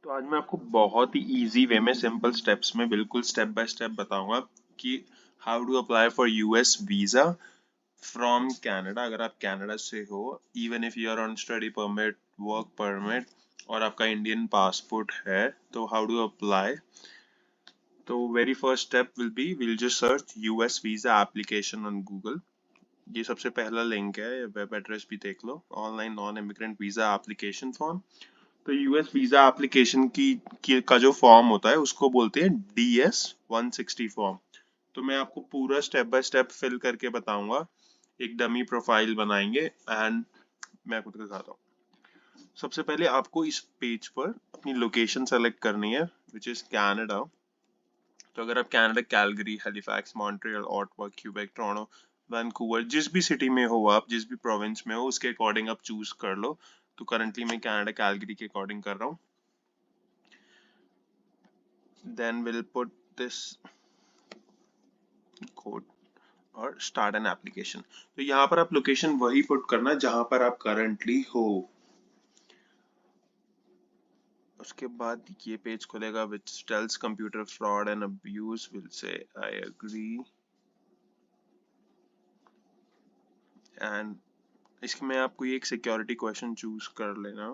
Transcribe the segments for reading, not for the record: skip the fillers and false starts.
तो आज मैं आपको बहुत ही इजी वे में सिंपल स्टेप्स में बिल्कुल स्टेप बाय स्टेप बताऊंगा कि how to apply for US visa from Canada. अगर आप कनाडा से हो, even if you are on study permit, work permit और आपका इंडियन पासपोर्ट है, तो हाउ टू अप्लाई। तो very first step will be will just search US visa application on Google. ये सबसे पहला लिंक है, वेब एड्रेस भी देख लो, online non immigrant visa application form. तो यूएस वीजा एप्लीकेशन का जो फॉर्म होता है उसको बोलते हैं DS 160 फॉर्म। तो मैं आपको पूरा स्टेप बाय स्टेप फिल करके बताऊंगा। एक डमी प्रोफाइल बनाएंगे एंड मैं आपको दिखाता हूँ। सबसे पहले आपको इस पेज पर अपनी लोकेशन सेलेक्ट करनी है, विच इज कनाडा। तो अगर आप Canada, Calgary, Halifax, Montreal, Ottawa, Quebec, Toronto, Vancouver, जिस भी सिटी में हो, आप जिस भी प्रोविंस में हो उसके अकॉर्डिंग आप चूज कर लो। तो करंटली मैं कनाडा कैलगरी के अकॉर्डिंग कर रहा हूँ। Then we'll put this code और start an application। तो यहाँ पर आप लोकेशन वही पुट करना जहां पर आप करंटली हो। उसके बाद ये पेज खुलेगा which tells computer fraud and abuse, will say I agree and इसमें आपको ये एक सिक्योरिटी क्वेश्चन चूज कर लेना।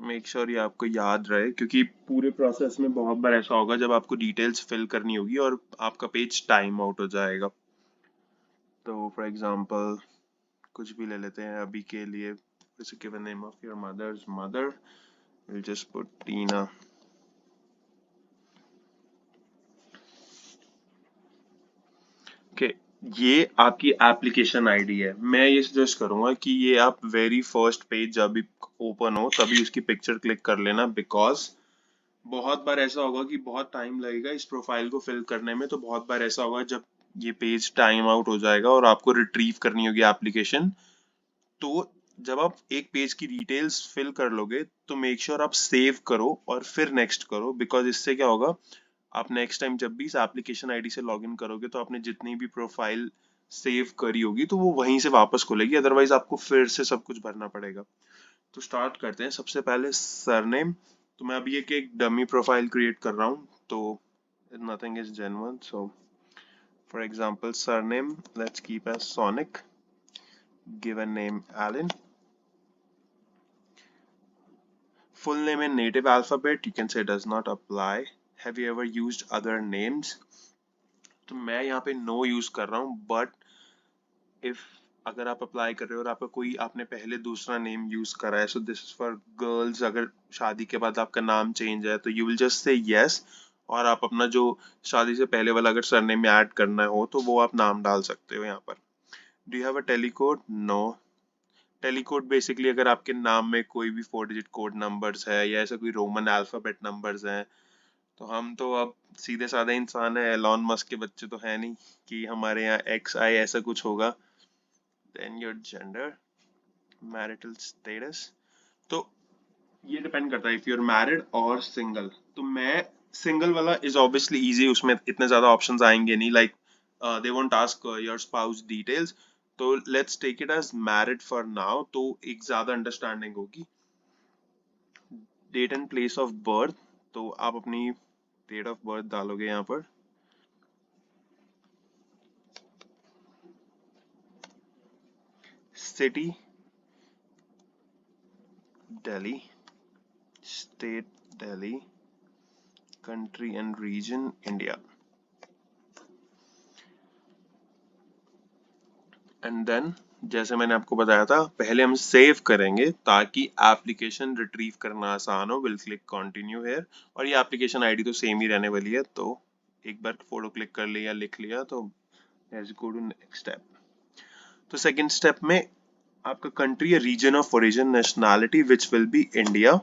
मेक श्योर ये आपको याद रहे, क्योंकि पूरे प्रोसेस में बहुत बार ऐसा होगा जब आपको डिटेल्स फिल करनी होगी और आपका पेज टाइम आउट हो जाएगा। तो फॉर एग्जांपल कुछ भी ले लेते हैं अभी के लिए। जैसे give a name of your mother's mother, will just put Tina. Okay, ये आपकी एप्लीकेशन आईडी है। मैं ये सजेस्ट करूंगा कि ये आप वेरी फर्स्ट पेज जब भी ओपन हो तभी उसकी पिक्चर क्लिक कर लेना, बिकॉज बहुत बार ऐसा होगा कि बहुत टाइम लगेगा इस प्रोफाइल को फिल करने में। तो बहुत बार ऐसा होगा जब ये पेज टाइम आउट हो जाएगा और आपको रिट्रीव करनी होगी एप्लीकेशन। तो जब आप एक पेज की डिटेल्स फिल कर लोगे तो मेक श्योर आप सेव करो और फिर नेक्स्ट करो, बिकॉज इससे क्या होगा, आप नेक्स्ट टाइम जब भी इस एप्लीकेशन आईडी से लॉगिन करोगे तो आपने जितनी भी प्रोफाइल सेव करी होगी तो वो वहीं से वापस खुलेगी, अदरवाइज आपको फिर से सब कुछ भरना पड़ेगा। तो स्टार्ट करते हैं। सबसे पहले सरनेम। तो मैं अभी एक डमी प्रोफाइल क्रिएट कर रहा हूँ, तो nothing is genuine. So for example surname let's keep as Sonic, given name Alan, full name in native alphabet you can say does not apply, have you ever used other names। तो मैं यहाँ पे no use कर रहा हूँ, but if अगर आप apply कर रहे हो और आपका कोई आपने पहले दूसरा नेम यूज करा है, so this is for girls, अगर शादी के बाद आपका नाम चेंज है तो यू विल जस्ट से यस, और आप अपना जो शादी से पहले वाला अगर सरनेम में ऐड करना हो तो वो आप नाम डाल सकते हो यहाँ पर। Do you have a telecode? No. Telecode basically अगर आपके नाम में कोई भी 4 डिजिट कोड नंबर्स है या ऐसा कोई रोमन अल्फाबेट नंबर्स हैं, तो हम तो अब सीधे साधे इंसान है, एलॉन मस्क के बच्चे तो है नहीं कि हमारे यहाँ XI ऐसा कुछ होगा। Then your gender, marital status. तो ये डिपेंड करता है इफ यूर मैरिड और सिंगल। तो मैं सिंगल वाला इज ऑब्वियसली इजी, उसमें इतने ज्यादा ऑप्शंस आएंगे नहीं, like they won't ask your spouse details. तो let's take it as married for now, तो एक ज्यादा अंडरस्टैंडिंग होगी। Date and place of birth, तो आप अपनी डेट ऑफ बर्थ डालोगे यहाँ पर। City Delhi, state Delhi, country and region India, and then जैसे मैंने आपको बताया था पहले हम सेव करेंगे ताकि एप्लीकेशन रिट्रीव करना आसान हो। विल क्लिक कंटिन्यू हेयर, और ये एप्लीकेशन आईडी तो सेम ही रहने वाली है। तो एक बार फोटो क्लिक कर लिया, लिख लिया, तो let's go to next step. तो सेकंड स्टेप में आपका कंट्री या region of origin, nationality which will be India.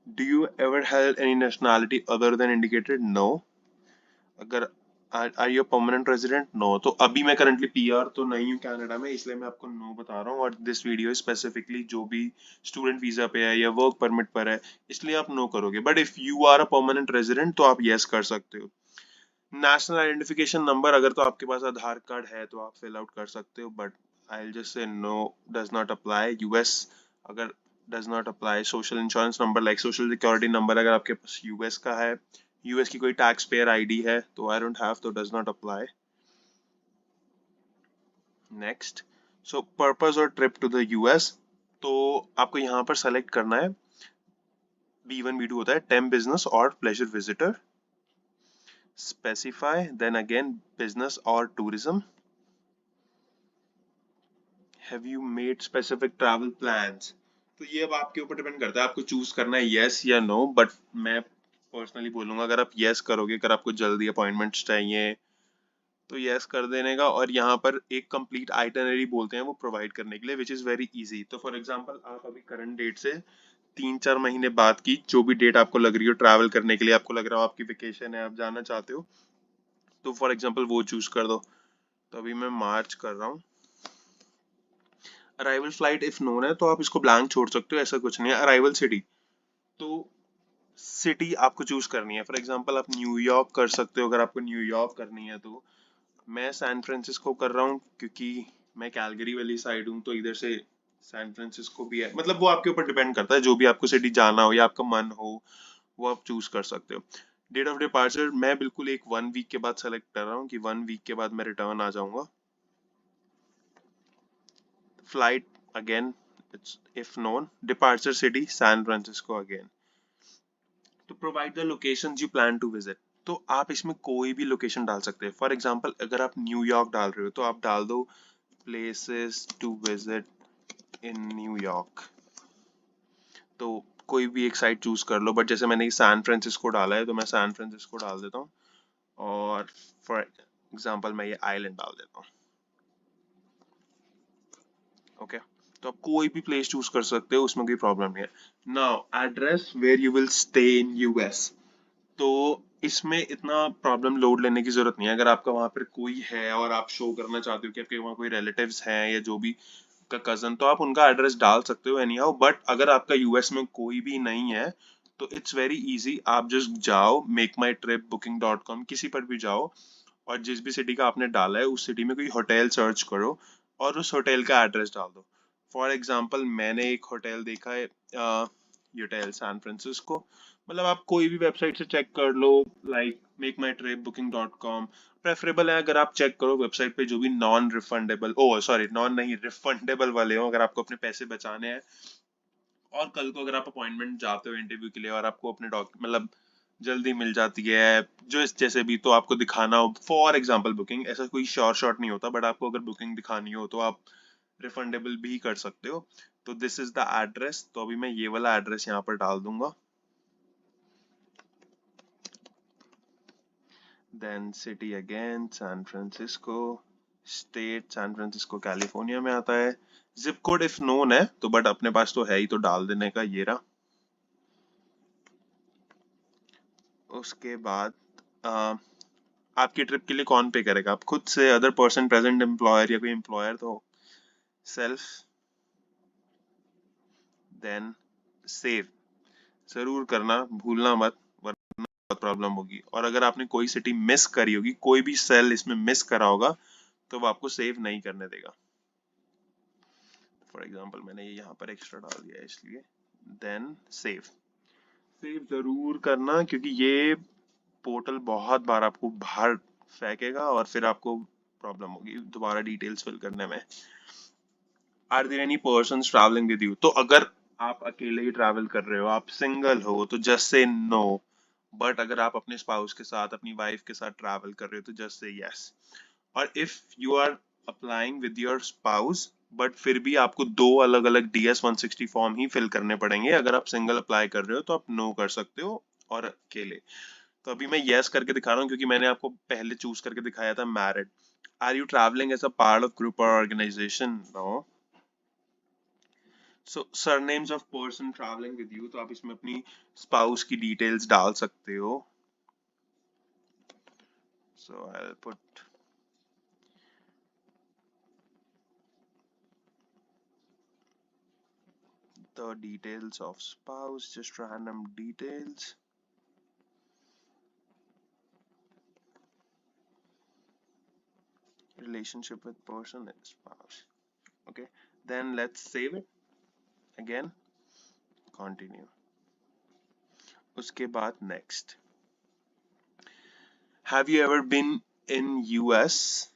Do you ever have any nationality other than indicated? No. अगर are you permanent resident? No. तो अभी मैं currently PR तो नहीं हूँ कनाडा में, इसलिए मैं आपको नो बता रहा हूँ। और दिस वीडियो स्पेसिफिकली जो भी स्टूडेंट वीजा पे है या वर्क परमिट पर है, इसलिए आप नो करोगे। But if you are a permanent resident तो आप यस कर सकते हो। नेशनल आइडेंटिफिकेशन नंबर, अगर तो आपके पास आधार कार्ड है तो आप फिल आउट कर सकते हो, but I will just say no, does not apply. US अगर does not apply. Social insurance number like social security number अगर आपके पास यूएस का है, यूएस की कोई टैक्स पेयर आईडी है तो आई डोंट हैव, तो does not apply. Next, so purpose और ट्रिप टू द यूएस, तो आपको यहाँ पर सेलेक्ट करना है B1 B2 होता है टेम बिजनेस और pleasure visitor. Specify, then again business और tourism. Have you made specific travel plans, तो ये अब आपके ऊपर डिपेंड करता है, आपको चूज करना है यस या नो. बट मैं पर्सनली बोलूंगा अगर आप यस करोगे, अगर आपको जल्दी अपॉइंटमेंट्स चाहिए तो यस कर देने का. और यहाँ पर एक कंप्लीट आइटनरी बोलते हैं वो प्रोवाइड करने के लिए, विच इज वेरी इजी. तो फॉर एग्जांपल आप अभी करंट डेट से 3-4 महीने बाद की जो भी डेट आपको लग रही हो ट्रैवल करने के लिए, आपको लग रहा हो आपकी वेकेशन है, आप जाना चाहते हो, तो फॉर एग्जांपल वो चूज कर दो. तो अभी मैं मार्च कर रहा हूँ. अराइवल फ्लाइट इफ नोन है तो आप इसको ब्लैंक छोड़ सकते हो, ऐसा कुछ नहीं है. अराइवल सिटी, तो सिटी आपको चूज करनी है. फॉर एग्जांपल आप न्यूयॉर्क कर सकते हो अगर आपको न्यूयॉर्क करनी है. तो मैं सैन फ्रांसिस्को कर रहा हूँ क्योंकि मैं कैलगरी वाली साइड हूँ, तो इधर से सैन फ्रांसिस्को भी है. मतलब वो आपके ऊपर डिपेंड करता है, जो भी आपको सिटी जाना हो या आपका मन हो वो आप चूज कर सकते हो. डेट ऑफ डिपार्चर मैं बिल्कुल एक 1 वीक के बाद सेलेक्ट कर रहा हूँ कि 1 वीक के बाद मैं रिटर्न आ जाऊंगा. Flight again it's if known. Departure city San Francisco again. तो provide the locations you plan to visit, तो आप इसमें कोई भी लोकेशन डाल सकते हैं. फॉर एग्जांपल अगर आप न्यूयॉर्क डाल रहे हो तो आप डाल दो places to visit in New York. तो कोई भी एक साइट चूज कर लो, बट जैसे मैंने सैन फ्रांसिस्को डाला है तो मैं सैन फ्रांसिस्को डाल देता हूँ. और फॉर एग्जांपल मैं ये आइलैंड डाल देता हूँ. ओके, तो आप कोई भी प्लेस चूज कर सकते हो, उसमें कोई प्रॉब्लम नहीं है. Now address where you will stay in US, तो इसमें इतना प्रॉब्लम लोड लेने की जरूरत नहीं है. अगर आपका वहां पर कोई है और आप शो करना चाहते हो कि आपके वहाँ कोई रिलेटिव्स हैं या जो भी का कजन, तो आप उनका एड्रेस डाल सकते हो एनी हाउ. बट अगर आपका यूएस में कोई भी नहीं है तो इट्स वेरी इजी. आप जस्ट जाओ makeMyTripBooking.com, किसी पर भी जाओ और जिस भी सिटी का आपने डाला है उस सिटी में कोई होटल सर्च करो और उस होटल का एड्रेस डाल दो. फॉर एग्जाम्पल मैंने एक होटल देखा है, होटल सैन फ्रांसिस्को. मतलब आप कोई भी वेबसाइट से चेक कर लो, लाइक makeMyTripBooking.com प्रेफरेबल है. अगर आप चेक करो वेबसाइट पे जो भी नॉन रिफंडेबल, ओ सॉरी नॉन नहीं रिफंडेबल वाले हो, अगर आपको अपने पैसे बचाने हैं और कल को अगर आप अपॉइंटमेंट जाते हो इंटरव्यू के लिए और आपको अपने मतलब जल्दी मिल जाती है जो इस जैसे भी, तो आपको दिखाना हो फॉर एग्जांपल बुकिंग, ऐसा कोई श्योर शॉट नहीं होता, बट आपको अगर बुकिंग दिखानी हो तो आप रिफंडेबल भी कर सकते हो. तो दिस इज द एड्रेस. तो अभी मैं ये वाला एड्रेस यहाँ पर डाल दूंगा. Then city again San Francisco. State San Francisco California में आता है. जिप कोड इफ नोन है तो, बट अपने पास तो है ही तो डाल देने का, ये रहा. उसके बाद आपकी ट्रिप के लिए कौन पे करेगा, आप खुद से, अदर पर्सन, प्रेजेंट एम्प्लॉयर या कोई एम्प्लॉयर, तो सेल्फ. देन सेव जरूर करना, भूलना मत वरना बहुत प्रॉब्लम होगी. और अगर आपने कोई सिटी मिस करी होगी, कोई भी सेल इसमें मिस करा होगा तो वो आपको सेव नहीं करने देगा. फॉर एग्जांपल मैंने ये यहाँ पर एक्स्ट्रा डाल दिया है इसलिए. Then save. सेव जरूर करना क्योंकि ये पोर्टल बहुत बार आपको बाहर फेंकेगा और फिर आपको प्रॉब्लम होगी दोबारा डिटेल्स फिल करने में. Are there any persons travelling with you, तो अगर आप अकेले ही ट्रैवल कर रहे हो, आप सिंगल हो तो जस्ट से नो. बट अगर आप अपने स्पाउस के साथ, अपनी वाइफ के साथ ट्रैवल कर रहे हो तो जस्ट से यस. और if you are applying with your spouse but फिर भी आपको दो अलग अलग DS-160 फॉर्म ही फिल करने पड़ेंगे. अगर आप सिंगल अप्लाई कर रहे हो तो आप नो कर सकते हो और अकेले. तो अभी मैं यस करके दिखा रहा हूँ क्योंकि मैंने आपको पहले चूज करके दिखाया था married. Are you travelling as a part of group और organisation, no. So surnames of person travelling with you, तो आप इसमें अपनी स्पाउस की डिटेल्स डाल सकते हो. So I will put the details of spouse, just random details. Relationship with person and spouse. Okay, then let's save it again. Continue. उसके बाद next, have you ever been in US?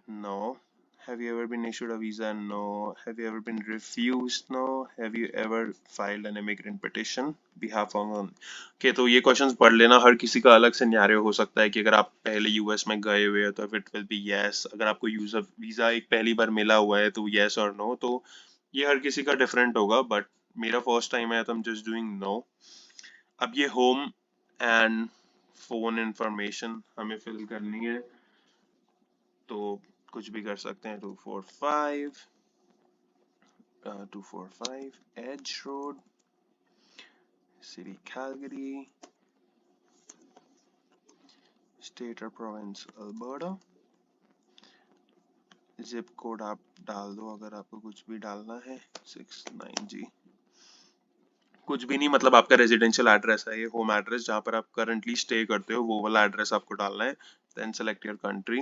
No. Have you ever been issued a visa? No. Have you ever been refused? No. Have you ever filed an immigrant petition? Behalf of okay, तो ये questions पढ़ लेना। हर किसी का अलग scenario हो सकता है कि अगर आप पहले यूएस में गए हुए हो तो इट विल बी यस, अगर आपको यूजर वीजा एक पहली बार मिला हुआ है तो यस और नो। तो ये हर किसी का डिफरेंट होगा, बट मेरा फर्स्ट टाइम है तो I am just doing no. अब ये होम एंड फोन इंफॉर्मेशन हमें फिल करनी है, तो कुछ भी कर सकते हैं। 245 Edge road, city Calgary, state और प्रोविंस अल्बर्टा। जिप कोड आप डाल दो अगर आपको कुछ भी डालना है। 69G। कुछ भी नहीं, मतलब आपका रेजिडेंशियल एड्रेस है ये, होम एड्रेस जहाँ पर आप करंटली स्टे करते हो वो वाला एड्रेस आपको डालना है। Then select your country.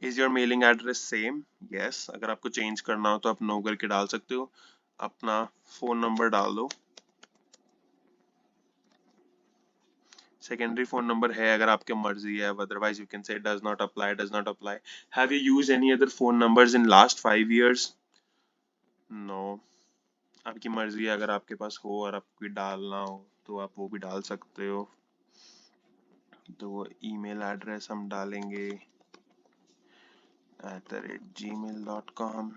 Is your mailing address same? Yes. अगर आपको चेंज करना हो तो आप नो करके डाल सकते हो। अपना फोन नंबर डाल दो। सेकेंडरी फोन नंबर है अगर आपकी मर्जी है, otherwise you can say does not apply, does not apply. Have you used any other phone numbers in last 5 years? No. आपकी मर्जी है, अगर आपके पास हो और आपको डालना हो तो आप वो भी डाल सकते हो। तो ईमेल एड्रेस हम डालेंगे @gmail.com।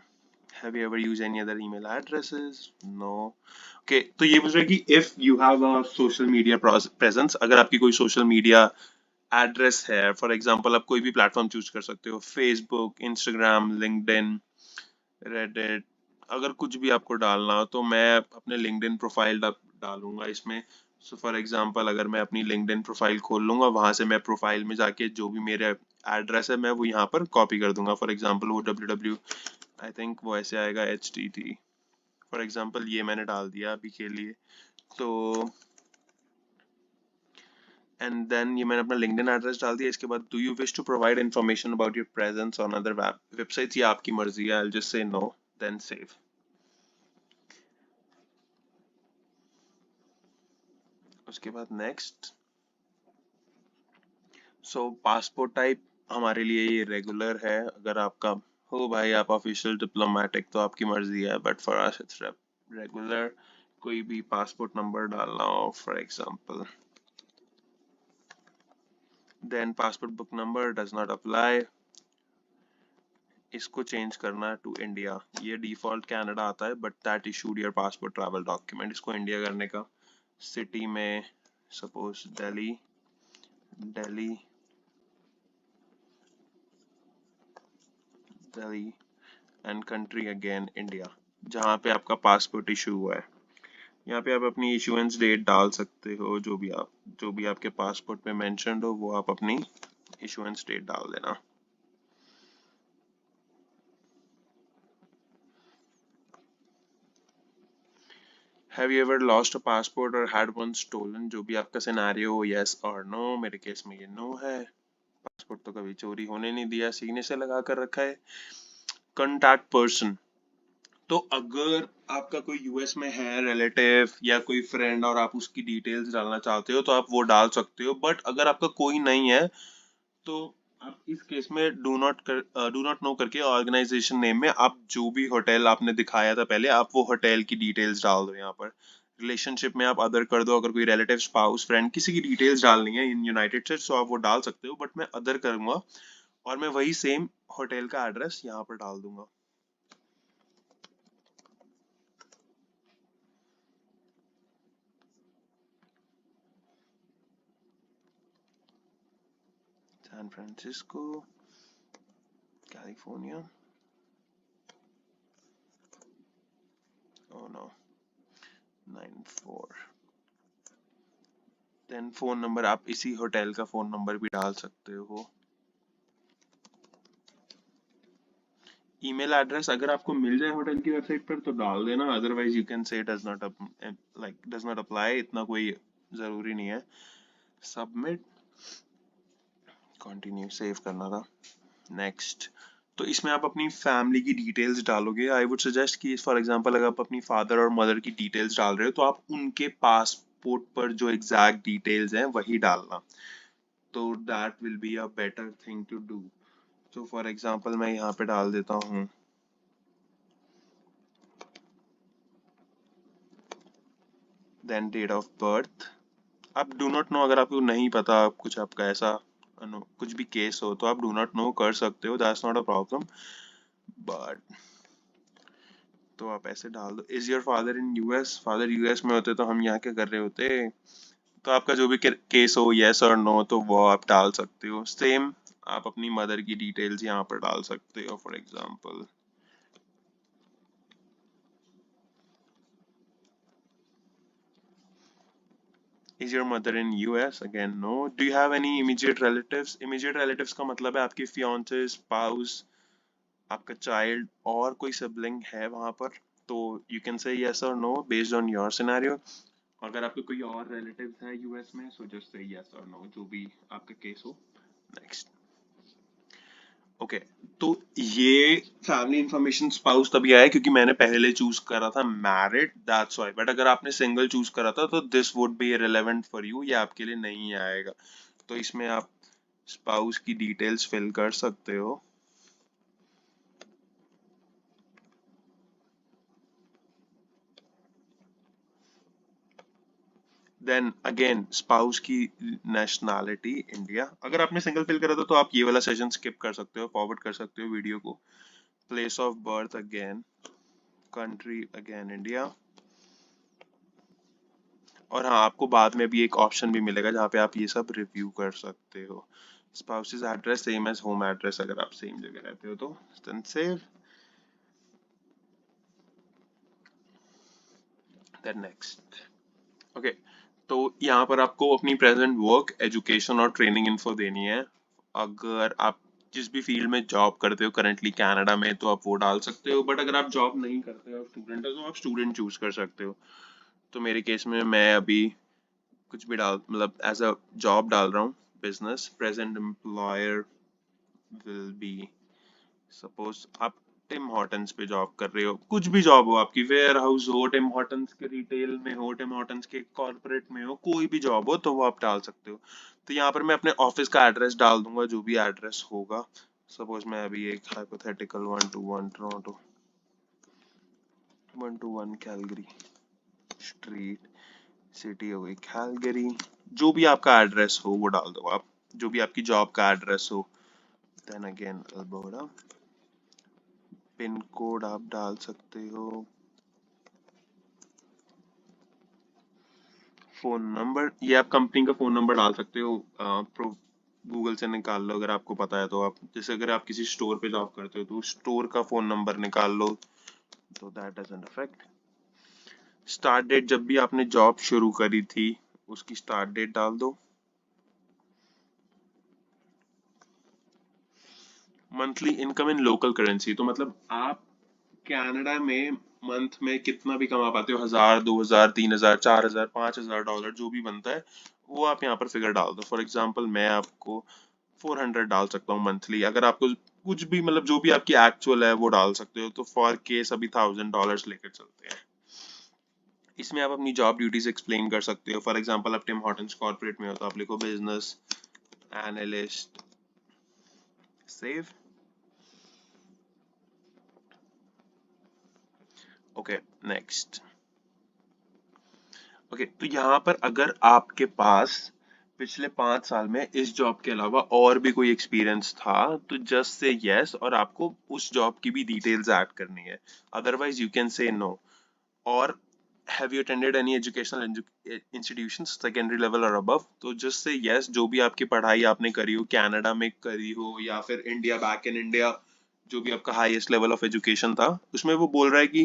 Have you ever used any other email addresses? No. Okay, तो ये पूछ रहा है कि if you have a social media presence, अगर आपकी कोई social media एड्रेस है, फॉर एग्जांपल आप कोई भी प्लेटफॉर्म चूज कर सकते हो, फेसबुक, इंस्टाग्राम, लिंक्डइन, रेडिट। अगर कुछ भी आपको डालना हो तो मैं अपने लिंक्डइन प्रोफाइल डालूंगा इसमें। सो फॉर एग्जांपल अगर मैं अपनी लिंक्डइन प्रोफाइल खोल लूंगा, वहां से मैं प्रोफाइल में जाके जो भी मेरे एड्रेस है मैं वो यहाँ पर कॉपी कर दूंगा। फॉर एग्जांपल वो www, आई थिंक वो ऐसे आएगा http। फॉर एग्जांपल ये मैंने डाल दिया अभी के लिए, तो एंड देन ये मैंने अपना लिंक्डइन एड्रेस डाल दिया। इसके बाद do you wish to provide information about your presence on other websites? ये आपकी मर्जी है। I will just say no, then save. उसके बाद नेक्स्ट। सो पासपोर्ट टाइप हमारे लिए ये रेगुलर है। अगर आपका हो भाई आप ऑफिशियल डिप्लोमेटिक तो आपकी मर्जी है, but for us it's regular. कोई भी पासपोर्ट नंबर डालना हो for example, then passport book number does not apply. इसको चेंज करना है टू इंडिया। ये डिफॉल्ट कनाडा आता है, but that issued your passport travel document. इसको इंडिया करने का, सिटी में suppose Delhi, Delhi, Delhi and country again India, जहाँ पे आपका पासपोर्ट इशू हुआ है। यहाँ पे आप अपनी इशुएंस डेट डाल सकते हो, जो भी आपके पासपोर्ट पे मेंशन्ड हो वो आप अपनी इशुएंस डेट डाल देना। Have you ever lost a passport or had one stolen? जो भी आपका सिनेरियो हो, yes or no। मेरे केस में ये no है। पासपोर्ट तो कभी चोरी होने नहीं दिया, सीने से लगा कर रखा है। Contact person, तो अगर आपका कोई यूएस में है रिलेटिव या कोई फ्रेंड और आप उसकी डिटेल्स डालना चाहते हो तो आप वो डाल सकते हो, बट अगर आपका कोई नहीं है तो आप इस केस में डू नॉट नो करके ऑर्गेनाइजेशन नेम में आप जो भी होटल आपने दिखाया था पहले, आप वो होटल की डिटेल्स डाल दो। यहाँ पर रिलेशनशिप में आप अदर कर दो। अगर कोई रिलेटिव, स्पाउस, फ्रेंड, किसी की डिटेल्स डालनी है इन यूनाइटेड स्टेट्स तो आप वो डाल सकते हो, बट मैं अदर करूंगा और मैं वही सेम होटल का एड्रेस यहाँ पर डाल दूंगा। San Francisco, California. Oh no, 94। Then phone number आप इसी होटल का फोन नंबर भी डाल सकते हो। ईमेल एड्रेस अगर आपको मिल जाए होटल की वेबसाइट पर तो डाल देना, otherwise you can say does not apply. इतना कोई जरूरी नहीं है। सबमिट, कंटिन्यू, सेव करना था। नेक्स्ट, तो इसमें आप अपनी फैमिली की डिटेल्स डालोगे। आई वुड सजेस्ट कि फॉर एग्जांपल अगर आप अपनी फादर और मदर की डिटेल्स डाल रहे हो तो आप उनके पासपोर्ट पर जो एग्जैक्ट डिटेल्स हैं वही डालना। तो that will be a better thing to do. तो फॉर एग्जांपल मैं यहाँ पे डाल देता हूँ देन डेट ऑफ बर्थ। आप डू नॉट नो अगर आपको नहीं पता कुछ आपका ऐसा कुछ भी केस हो तो आप डू नॉट नो कर सकते हो, that's not a problem. But तो आप ऐसे डाल दो is your father in US. Father US में होते तो हम यहाँ क्या कर रहे होते। तो आपका जो भी केस हो यस और नो तो वो आप डाल सकते हो। सेम आप अपनी मदर की डिटेल्स यहाँ पर डाल सकते हो। For example is your mother in US, again no. Do you have any immediate relatives. Immediate relatives का मतलब है आपकी फियांसे, स्पाउस, आपका चाइल्ड और कोई सिबलिंग है वहां पर। तो यू कैन से यस और know based on your scenario. अगर आपके कोई और रिलेटिव्स है यूएस में सो जस्ट से यस और नो जो भी आपका केस हो। नेक्स्ट। ओके तो ये फैमिली इंफॉर्मेशन स्पाउस तभी आया क्योंकि मैंने पहले चूज करा था मैरिड, दैट्स व्हाई। बट अगर आपने सिंगल चूज करा था तो this would be irrelevant for you, ये आपके लिए नहीं आएगा। तो इसमें आप स्पाउस की डिटेल्स फिल कर सकते हो। देन अगेन स्पाउस की नेशनैलिटी इंडिया। अगर आपने सिंगल फिल करा था तो आप ये वाला सेशन स्किप कर सकते हो, फॉरवर्ड कर सकते हो वीडियो को। Place of birth again country again India. और हाँ आपको बाद में भी एक ऑप्शन भी मिलेगा जहाँ पे आप ये सब रिव्यू कर सकते हो। Spouse's address same as home address अगर आप सेम जगह रहते हो तो then save. Then next. Okay तो यहाँ पर आपको अपनी प्रेजेंट वर्क, एजुकेशन और ट्रेनिंग इन्फो देनी है। अगर आप जिस भी फील्ड में जॉब करते हो करेंटली कनाडा में तो आप वो डाल सकते हो। बट अगर आप जॉब नहीं करते हो, स्टूडेंट हो तो आप स्टूडेंट चूज कर सकते हो। तो मेरे केस में मैं अभी कुछ भी डाल मतलब एज अ जॉब डाल रहा हूँ। Business present employer will be, suppose आप टिम हॉर्टन्स पे जॉब कर रहे हो, कुछ भी जॉब हो आपकी, वेयर हाउस हो, टिम हॉर्टन्स के रिटेल में हो, टिम हॉर्टन्स के कॉर्पोरेट में हो, कोई भी जॉब हो तो वो आप डाल सकते हो। तो यहाँ पर मैं अपने ऑफिस का एड्रेस डाल दूंगा जो भी एड्रेस होगा। सपोज मैं अभी एक hypothetical 121 Toronto 121 Calgary street, city हो गई कैलगरी, जो भी आपका एड्रेस हो वो डाल दो आप, जो भी आपकी जॉब का एड्रेस हो। Then again Alberta, pin code आप डाल सकते हो। फोन नंबर, ये आप कंपनी का फोन नंबर डाल सकते हो। गूगल से निकाल लो अगर आपको पता है तो। आप जैसे अगर आप किसी स्टोर पे जॉब करते हो तो स्टोर का फोन नंबर निकाल लो, तो that doesn't affect. Start date, जब भी आपने जॉब शुरू करी थी उसकी स्टार्ट डेट डाल दो। Monthly income in local currency, तो मतलब आप कनाडा में मंथ में कितना भी कमा पाते हो, 1000, 2000, 3000, 4000, $5000 जो भी बनता है वो आप यहाँ पर फिगर डाल दो। फॉर एग्जाम्पल मैं आपको 400 डाल सकता हूँ मंथली। अगर आपको कुछ भी मतलब जो भी आपकी एक्चुअल है वो डाल सकते हो। तो फॉर केस अभी $1000 लेकर चलते हैं। इसमें आप अपनी जॉब ड्यूटीज एक्सप्लेन कर सकते हो। फॉर एग्जांपल आप टिम हॉर्टन्स कॉर्पोरेट में हो तो आप लिखो business analyst, save. Okay next. Okay तो यहाँ पर अगर आपके पास पिछले 5 साल में इस जॉब के अलावा और भी कोई एक्सपीरियंस था तो जस्ट से यस और आपको उस जॉब की भी डिटेल्स ऐड करनी है। Otherwise you can say no. और have you attended any educational institutions secondary level or above, तो just say yes जो भी आपकी पढ़ाई आपने करी हो कनाडा में करी हो या फिर इंडिया, बैक इन इंडिया, जो भी आपका हाईएस्ट लेवल ऑफ एजुकेशन था उसमें वो बोल रहा है कि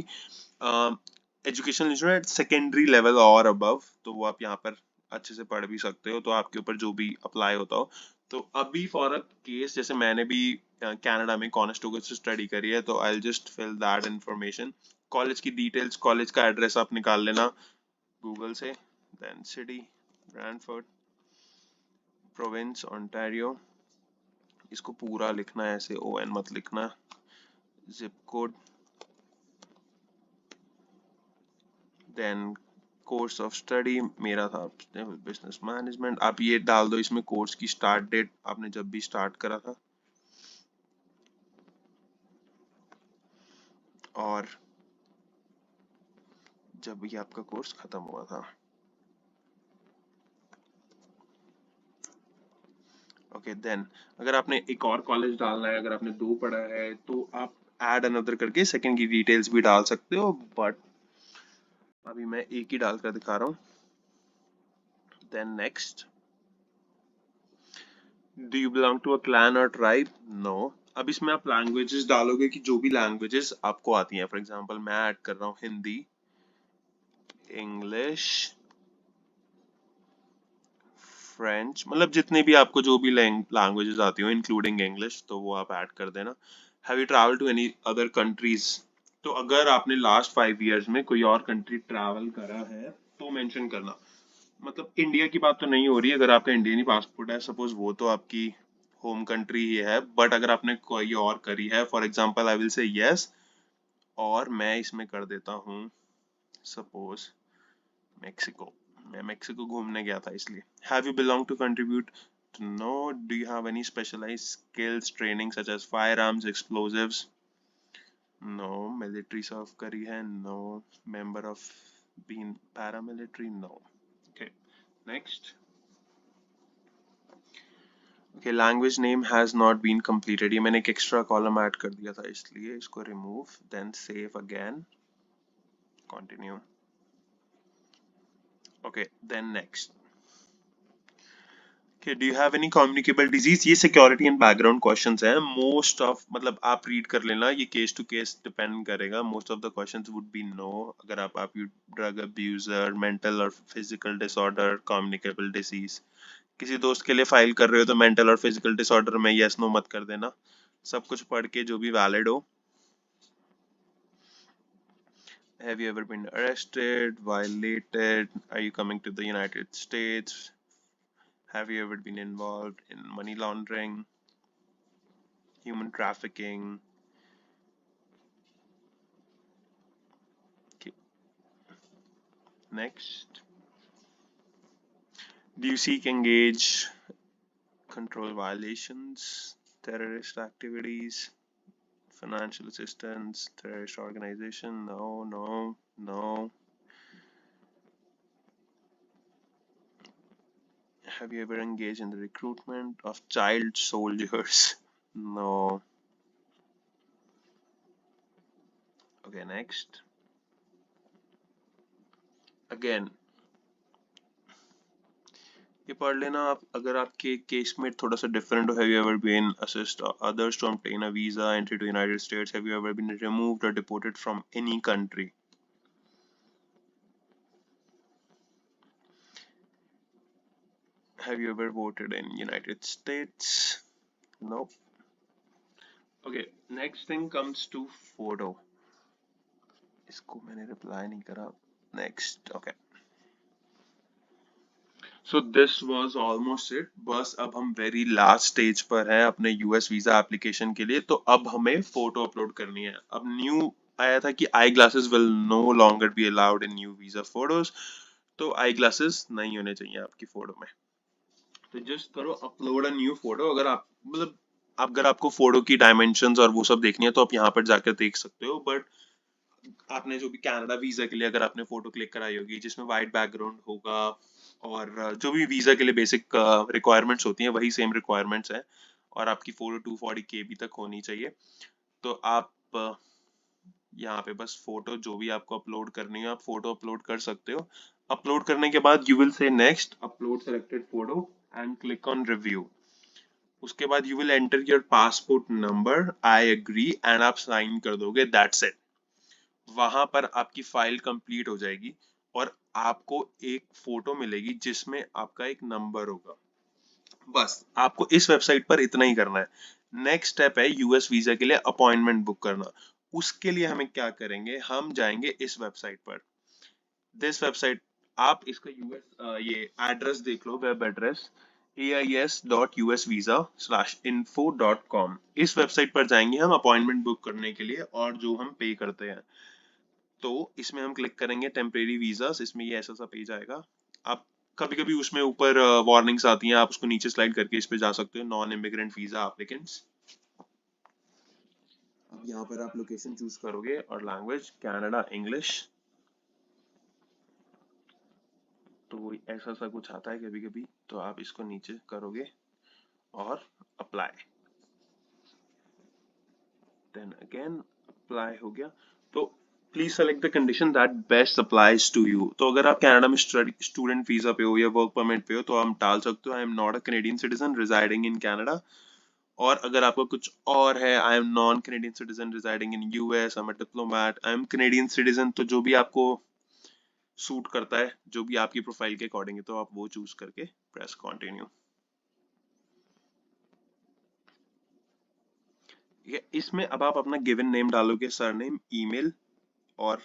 एजुकेशन इंस्टीट्यूट सेकेंडरी लेवल और अबव, तो वो आप यहाँ पर अच्छे से पढ़ भी सकते हो। तो आपके ऊपर जो भी अप्लाई होता हो। तो अभी फॉर अ केस जैसे मैंने भी कनाडा में कॉनेस्टोगा से स्टडी करी है तो I just fill that information. College की डिटेल्स, कॉलेज का एड्रेस आप निकाल लेना गूगल से। Then city Brantford, province Ontario, इसको पूरा लिखना है ऐसे, ON मत लिखना। Zip code, then course of study मेरा था बिजनेस मैनेजमेंट। आप ये डाल दो इसमें कोर्स की स्टार्ट डेट, आपने जब भी स्टार्ट करा था, और जब भी आपका कोर्स खत्म हुआ था। ओके देन अगर आपने एक और कॉलेज डालना है, अगर आपने 2 पढ़ा है तो आप ऐड अनदर करके सेकंड की डिटेल्स भी डाल सकते हो, बट अभी मैं एक ही डालकर दिखा रहा हूँ। Then next, do you belong to a clan और ट्राइब? नो। अब इसमें आप लैंग्वेजेस डालोगे कि जो भी लैंग्वेजेस आपको आती हैं। फॉर एग्जांपल मैं ऐड कर रहा हूँ हिंदी, इंग्लिश, फ्रेंच, मतलब जितने भी आपको जो भी लैंग्वेजेस आती हो इंक्लूडिंग इंग्लिश, तो वो आप ऐड कर देना। Have you travel to any other countries? तो अगर आपने लास्ट 5 years में कोई और कंट्री ट्रैवल करा है तो मेंशन करना। मतलब इंडिया की बात तो नहीं हो रही, अगर आपका इंडियन ही पासपोर्ट है सपोज, वो तो आपकी होम कंट्री ही है, बट अगर आपने कोई और करी है, for example I will say yes, और मैं इसमें कर देता हूँ सपोज मेक्सिको। मैं मेक्सिको घूमने गया था इसलिए। Have you belong to contribute? No. Do you have any specialised skills training such as firearms, explosives? No. Military serve करी है? No. Member of been paramilitary? No. Okay next. Okay language name has not been completed, ये मैंने एक extra column add कर दिया था इसलिए इसको remove, then save again, continue. Okay then next. Okay, do you have any communicable disease? ये security and background questions हैं। मोस्ट ऑफ, मतलब आप रीड कर लेना, ये केस टू केस डिपेंड करेगा। Most of the questions would be no. अगर आप यू ड्रग अब्यूजर, मेंटल और फिजिकल डिसऑर्डर, कम्युनिकेबल डिजीज, किसी दोस्त के लिए फाइल कर रहे हो तो मेंटल और फिजिकल डिसऑर्डर में यस नो मत कर देना, सब कुछ पढ़ के जो भी वैलिड हो। Have you ever been arrested, violated? Are you coming to the United States? Have you ever been involved in money laundering, human trafficking? Okay, next. Do you seek, engage, control violations, terrorist activities, financial assistance, terrorist organization? No, no, no. Have you ever engaged in the recruitment of child soldiers? No. Okay, next. Again, ये पढ़ लेना आप। अगर आपके case में थोड़ा सा different हो, have you ever been assist others to obtain a visa, entry to United States, have you ever been removed और deported from any country? Have you ever voted in United States? Nope. Okay, next thing comes to photo. इसको मैंने reply नहीं करा। Next, okay. So this was almost it. बस अब हम very last stage पर हैं अपने यूएस वीजा एप्लीकेशन के लिए। तो अब हमें फोटो अपलोड करनी है। अब न्यू आया था कि eye glasses will no longer be allowed in new visa photos, तो आई ग्लासेस नहीं होने चाहिए आपकी फोटो में। तो जस्ट करो अपलोड अ न्यू फोटो। अगर आप, मतलब अगर आपको फोटो की डायमेंशंस और वो सब देखनी है तो आप यहाँ पर जाकर देख सकते हो, बट आपने जो भी कनाडा वीजा के लिए अगर आपने फोटो क्लिक कराई होगी जिसमें वाइट बैकग्राउंड होगा, और जो भी वीजा के लिए बेसिक रिक्वायरमेंट्स होती हैं वही सेम रिक्वायरमेंट्स हैं, और आपकी फोटो 240 KB तक होनी चाहिए। तो आप यहाँ पे बस फोटो जो भी आपको अपलोड करनी है आप फोटो अपलोड कर सकते हो। अपलोड करने के बाद you will say next, upload selected photo and click on review. उसके बाद you will enter your passport number, I agree, and आप साइन कर दोगे, दैट्स इट। वहां पर आपकी फाइल कंप्लीट हो जाएगी और आपको एक फोटो मिलेगी जिसमें आपका एक नंबर होगा। बस आपको इस वेबसाइट पर इतना ही करना है। नेक्स्ट स्टेप है यूएस वीजा के लिए अपॉइंटमेंट बुक करना। उसके लिए हमें क्या करेंगे, हम जाएंगे इस वेबसाइट पर, दिस वेबसाइट। आप इसका यूएस ये एड्रेस देख लो, वेब एड्रेस ais.usvisa/info.com। इस वेबसाइट पर जाएंगे हम अपॉइंटमेंट बुक करने के लिए और जो हम पे करते हैं। तो इसमें हम क्लिक करेंगे टेम्परेरी वीजास, इसमें ये ऐसा सा पेज आएगा। आप कभी कभी उसमें ऊपर वार्निंग्स आती हैं, आप उसको नीचे स्लाइड करके इस पे जा सकते हो, नॉन इमिग्रेंट वीजा एप्लीकेंट्स। अब यहाँ पर आप लोकेशन चूज करोगे और लैंग्वेज कनाडा इंग्लिश। तो ऐसा सा कुछ आता है कभी कभी, तो आप इसको नीचे करोगे और अप्लाई, देन अगेन अप्लाई हो गया। तो please select the condition that best applies to you. तो अगर आप कनाडा में स्टूडेंट वीजा पे हो या वर्क परमिट पे हो तो आप डाल सकते हो I am not a Canadian citizen residing in Canada. और अगर आपका कुछ और है, I am non Canadian citizen residing in US, I am a diplomat, I am Canadian citizen, तो जो भी आपको सूट करता है, जो भी आपकी प्रोफाइल के अकॉर्डिंग है, तो आप वो चूज करके प्रेस कंटिन्यू। ठीक है, इसमें अब आप अपना गिवन नेम डालोगे, सरनेम, ईमेल और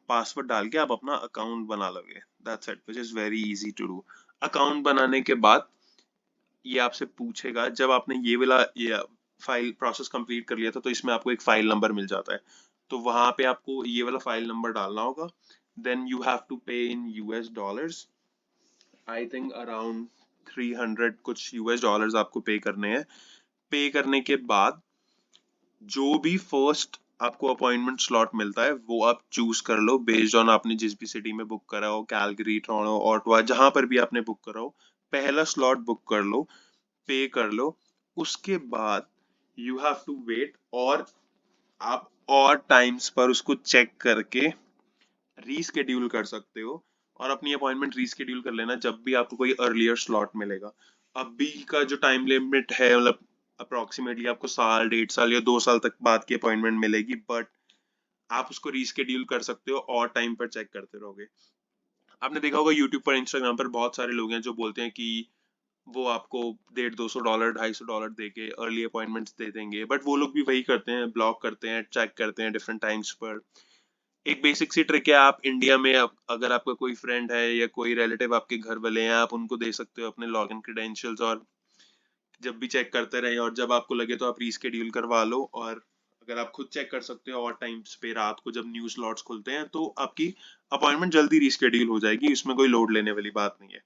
पासवर्ड डाल के आप अपना अकाउंट बना लोगे। That's it, which is very easy to do. Account बनाने के बाद ये आपसे पूछेगा, जब आपने ये वाला ये फाइल प्रोसेस कंप्लीट कर लिया था तो इसमें आपको एक फाइल नंबर मिल जाता है, तो वहां पे आपको ये वाला फाइल नंबर डालना होगा। देन यू हैव टू पे in US dollars, I think around 300 कुछ यूएस डॉलर्स आपको पे करने हैं। पे करने के बाद जो भी फर्स्ट आपको अपॉइंटमेंट स्लॉट मिलता है वो आप चूज कर लो बेस्ड ऑन आपने जिस भी सिटी में बुक करा हो, कैलगरी, टोरंटो, ऑटवा, जहां पर भी आपने बुक करा हो, पहला स्लॉट बुक कर लो, पे कर लो। उसके बाद यू हैव टू वेट, और आप और टाइम्स पर उसको चेक करके रीस्केड्यूल कर सकते हो और अपनी अपॉइंटमेंट रीस्केड्यूल कर लेना जब भी आपको कोई अर्लियर स्लॉट मिलेगा। अभी का जो टाइम लिमिट है, मतलब अप्रोक्सीमेटली आपको साल, 1.5 साल या 2 साल तक बाद की अपॉइंटमेंट मिलेगी, बट आप उसको रीस्केड्यूल कर सकते हो और टाइम पर चेक करते रहोगे। आपने देखा होगा यूट्यूब पर, इंस्टाग्राम पर बहुत सारे लोग हैं जो बोलते हैं कि वो आपको 150, 200, $250 दे के अर्ली अपॉइंटमेंट्स दे देंगे, बट वो लोग भी वही करते हैं, ब्लॉक करते हैं, चेक करते हैं डिफरेंट टाइम्स पर। एक बेसिक सी ट्रिक है, आप इंडिया में अगर आपका कोई फ्रेंड है या कोई रिलेटिव आपके घर वाले हैं, आप उनको दे सकते हो अपने लॉगिन क्रेडेंशियल्स, और जब भी चेक करते रहे और जब आपको लगे तो आप रीस्केड्यूल करवा लो। और अगर आप खुद चेक कर सकते हो और टाइम्स पे रात को जब न्यू स्लॉट्स खुलते हैं, तो आपकी अपॉइंटमेंट जल्दी रीस्केड्यूल हो जाएगी, इसमें कोई लोड लेने वाली बात नहीं है।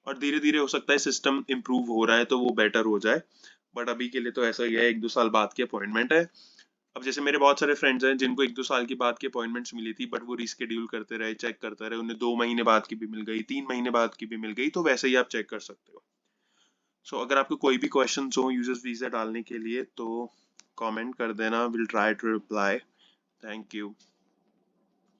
और धीरे धीरे हो सकता है सिस्टम इम्प्रूव हो रहा है तो वो बेटर हो जाए, बट अभी के लिए तो ऐसा ही है, 1-2 साल बाद की अपॉइंटमेंट है। अब जैसे मेरे बहुत सारे फ्रेंड्स हैं जिनको 1-2 साल की बाद की अपॉइंटमेंट्स मिली थी, बट वो रिस्केड्यूल करते रहे, चेक करते रहे, उन्हें 2 महीने बाद की भी मिल गई, 3 महीने बाद की भी मिल गई, तो वैसे ही आप चेक कर सकते हो। सो अगर आपको कोई भी क्वेश्चन हो यूजर्स वीजा डालने के लिए तो कमेंट कर देना, will try to reply. Thank you.